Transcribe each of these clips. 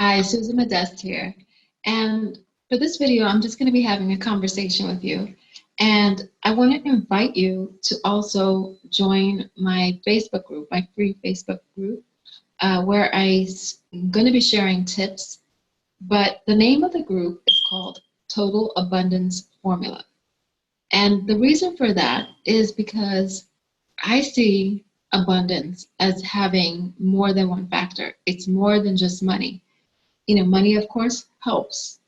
Hi, Susan Modest here. And for this video, I'm just going to be having a conversation with you. And I want to invite you to also join my Facebook group, my free Facebook group, where I'm going to be sharing tips. But the name of the group is called Total Abundance Formula. And the reason for that is because I see abundance as having more than one factor. It's more than just money. Money, of course, helps.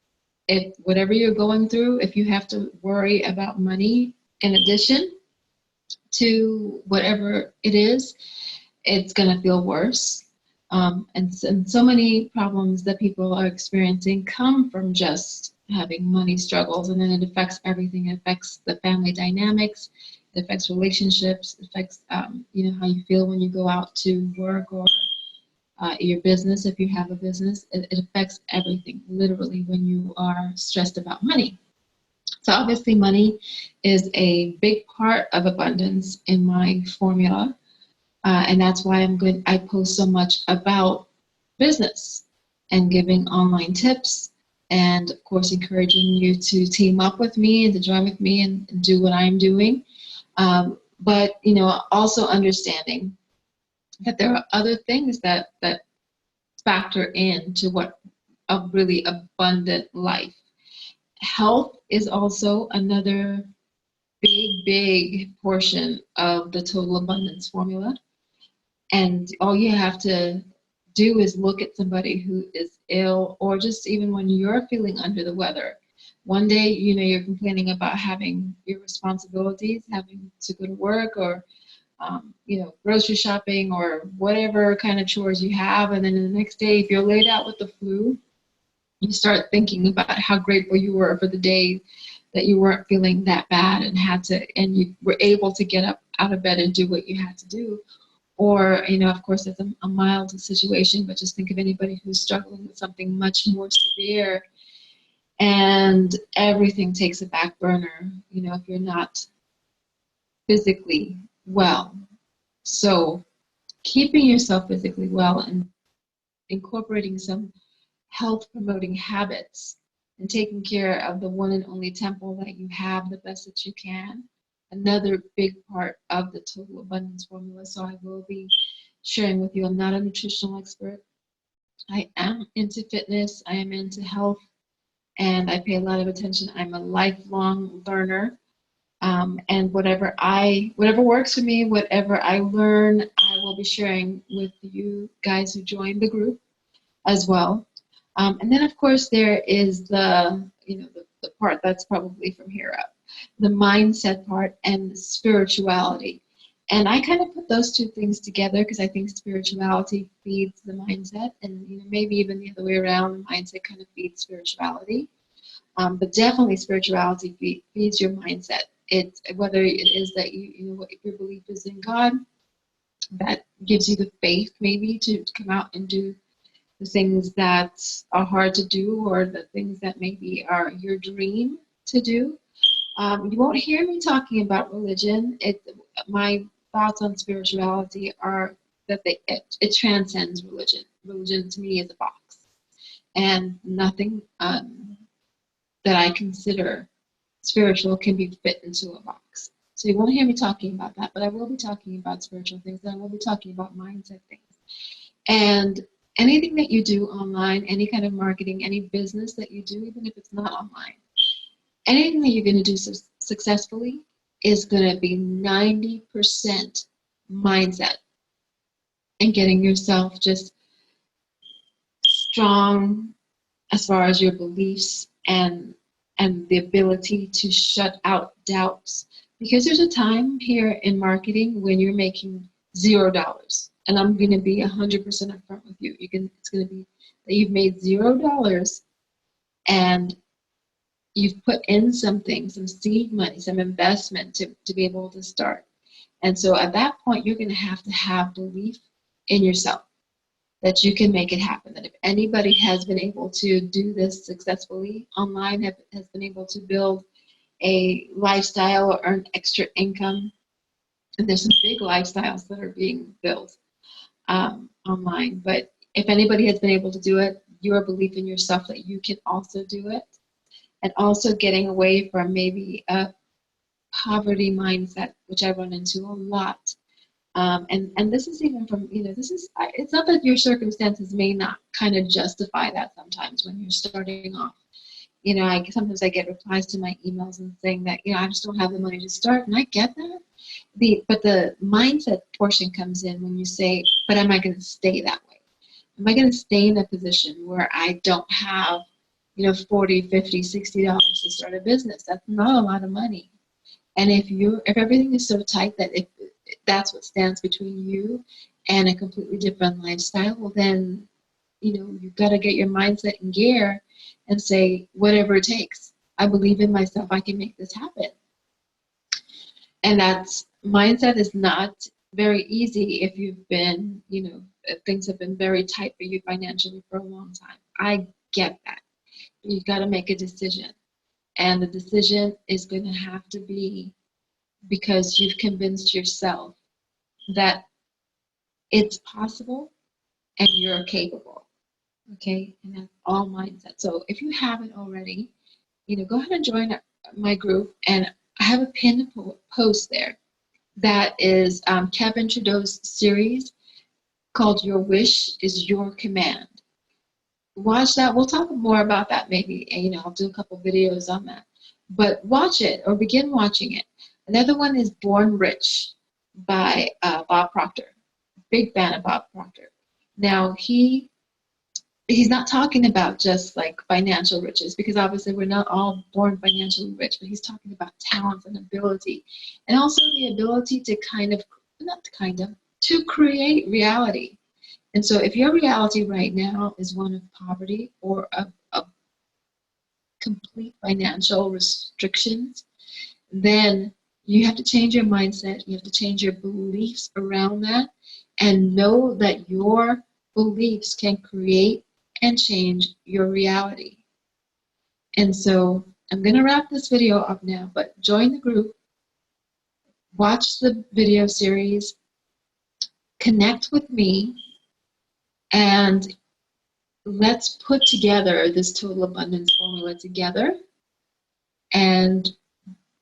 If whatever you're going through, if you have to worry about money in addition to whatever it is, it's going to feel worse. And so many problems that people are experiencing come from just having money struggles, and then it affects everything. It affects the family dynamics, it affects relationships, it affects how you feel when you go out to work, or your business, if you have a business. It affects everything, literally, when you are stressed about money. So obviously money is a big part of abundance in my formula. And that's why I post so much about business and giving online tips, and of course encouraging you to team up with me and to join with me and do what I'm doing. But also understanding that there are other things that factor into what a really abundant life. Health is also another big portion of the total abundance formula. And all you have to do is look at somebody who is ill, or just even when you're feeling under the weather. One day, you're complaining about having your responsibilities, having to go to work, or grocery shopping, or whatever kind of chores you have. And then the next day, if you're laid out with the flu, you start thinking about how grateful you were for the day that you weren't feeling that bad and you were able to get up out of bed and do what you had to do. Or, of course, it's a mild situation, but just think of anybody who's struggling with something much more severe, and everything takes a back burner, if you're not physically well. So keeping yourself physically well and incorporating some health promoting habits and taking care of the one and only temple that you have the best that you can, another big part of the total abundance formula. So I will be sharing with you. I'm not a nutritional expert. I am into fitness, I am into health, and I pay a lot of attention. I'm a lifelong learner. And whatever works for me, whatever I learn, I will be sharing with you guys who join the group as well. And then, of course, there is the part that's probably from here up, the mindset part and spirituality. And I kind of put those two things together because I think spirituality feeds the mindset, and maybe even the other way around, the mindset kind of feeds spirituality. But definitely spirituality feeds your mindset. It's whether it is that what your belief is in God, that gives you the faith maybe to come out and do the things that are hard to do, or the things that maybe are your dream to do. You won't hear me talking about religion. My thoughts on spirituality are that it transcends religion. Religion to me is a box, and nothing that I consider spiritual can be fit into a box. So you won't hear me talking about that, but I will be talking about spiritual things, and I will be talking about mindset things. And anything that you do online, any kind of marketing, any business that you do, even if it's not online, anything that you're going to do successfully is going to be 90% mindset, and getting yourself just strong as far as your beliefs and the ability to shut out doubts. Because there's a time here in marketing when you're making $0. And I'm going to be 100% upfront with you. It's going to be that you've made $0, and you've put in something, some seed money, some investment to be able to start. And so at that point, you're going to have belief in yourself that you can make it happen. That if anybody has been able to do this successfully online, has been able to build a lifestyle or earn extra income, and there's some big lifestyles that are being built online. But if anybody has been able to do it, your belief in yourself that you can also do it, and also getting away from maybe a poverty mindset, which I run into a lot. And this is even from, this is, it's not that your circumstances may not kind of justify that sometimes when you're starting off. Sometimes I get replies to my emails and saying that, I just don't have the money to start, and I get that. But the mindset portion comes in when you say, but am I going to stay that way? Am I going to stay in a position where I don't have, $40, $50, $60 to start a business? That's not a lot of money. And if everything is so tight that if that's what stands between you and a completely different lifestyle, well then, you've got to get your mindset in gear and say, whatever it takes. I believe in myself. I can make this happen. And mindset is not very easy if you've been, if things have been very tight for you financially for a long time. I get that. You've got to make a decision. And the decision is going to have to be because you've convinced yourself that it's possible and you're capable. Okay? And that's all mindset. So if you haven't already, go ahead and join my group. And I have a pinned post there that is Kevin Trudeau's series called Your Wish is Your Command. Watch that. We'll talk more about that maybe. I'll do a couple videos on that. But watch it or begin watching it. Another one is Born Rich by Bob Proctor. Big fan of Bob Proctor. Now, he's not talking about just like financial riches, because obviously we're not all born financially rich, but he's talking about talent and ability, and also the ability to to create reality. And so if your reality right now is one of poverty or of complete financial restrictions, then you have to change your mindset. You have to change your beliefs around that, and know that your beliefs can create and change your reality. And so I'm going to wrap this video up now, but join the group, watch the video series, connect with me, and let's put together this total abundance formula together and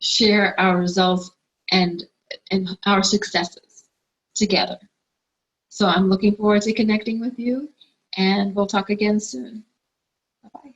share our results and our successes together. So I'm looking forward to connecting with you, and we'll talk again soon. Bye-bye.